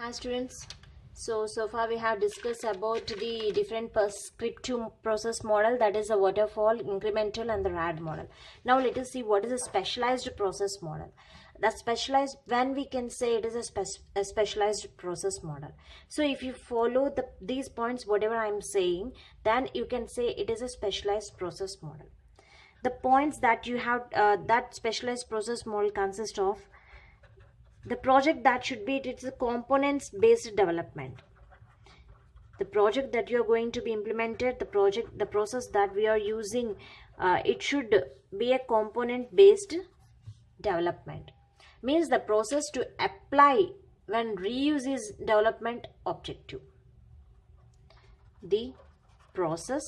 Hi students. So far we have discussed about the different prescriptive process model, that is a waterfall, incremental and the RAD model. Now let us see what is a specialized process model. That specialized, when we can say it is a specialized process model. So if you follow these points, whatever I am saying, then you can say it is a specialized process model. The points that you have, that specialized process model consists of: the project that should be, it's a components based development. The project that you are going to be implemented, the process that we are using, it should be a component based development. Means the process to apply when reuse is development objective. The process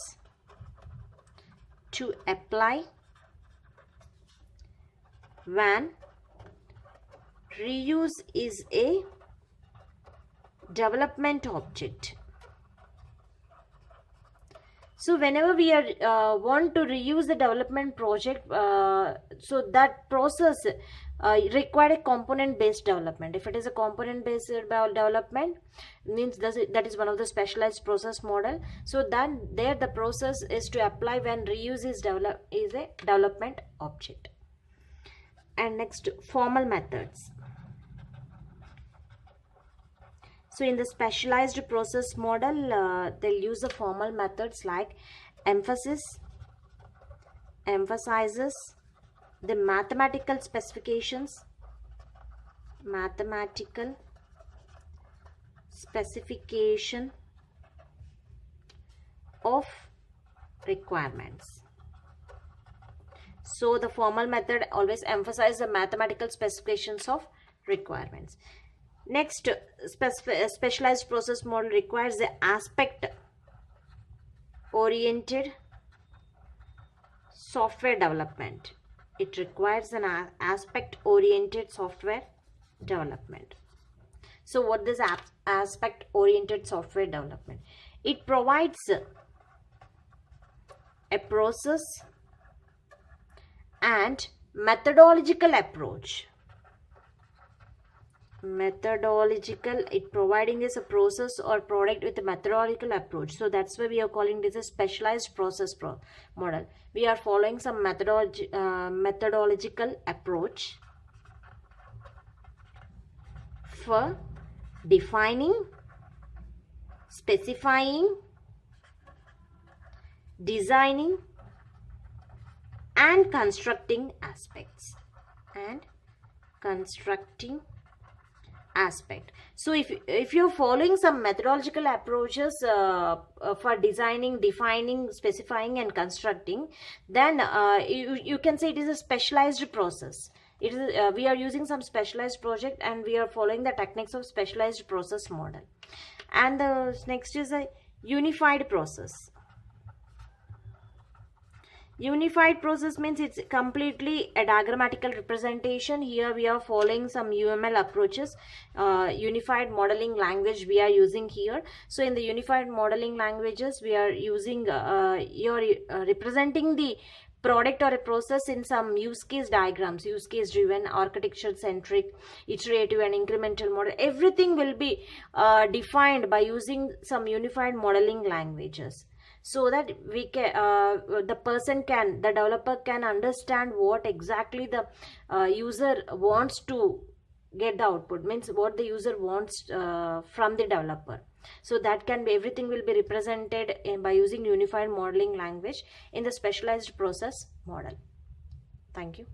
to apply when reuse is a development object. So whenever we are want to reuse the development project, so that process require a component based development. If it is a component based development, means that is one of the specialized process model. So then there the process is to apply when reuse is a development object. And next, formal methods. So in the specialized process model, they'll use the formal methods like emphasis, emphasizes, the mathematical specification of requirements. So the formal method always emphasizes the mathematical specifications of requirements. Next, specialized process model requires the aspect oriented software development. It requires an aspect oriented software development. So what is aspect oriented software development? It provides a process and methodological approach. It providing us a process or product with a methodological approach. So that's why we are calling this a specialized process model. We are following some methodological approach for defining, specifying, designing and constructing aspects So if you're following some methodological approaches for designing, defining, specifying and constructing, then you can say it is a specialized process. It is we are using some specialized project and we are following the techniques of specialized process model. And the next is a unified process. Unified process means it's completely a diagrammatical representation. Here we are following some UML approaches, unified modeling language we are using here. So in the unified modeling languages, we are using representing the product or a process in some use case diagrams, use case driven, architecture centric, iterative and incremental model. Everything will be defined by using some unified modeling languages, so that we can the developer can understand what exactly the user wants to get the output, means what the user wants from the developer. So that can be, everything will be represented by using unified modeling language in the specialized process model. Thank you.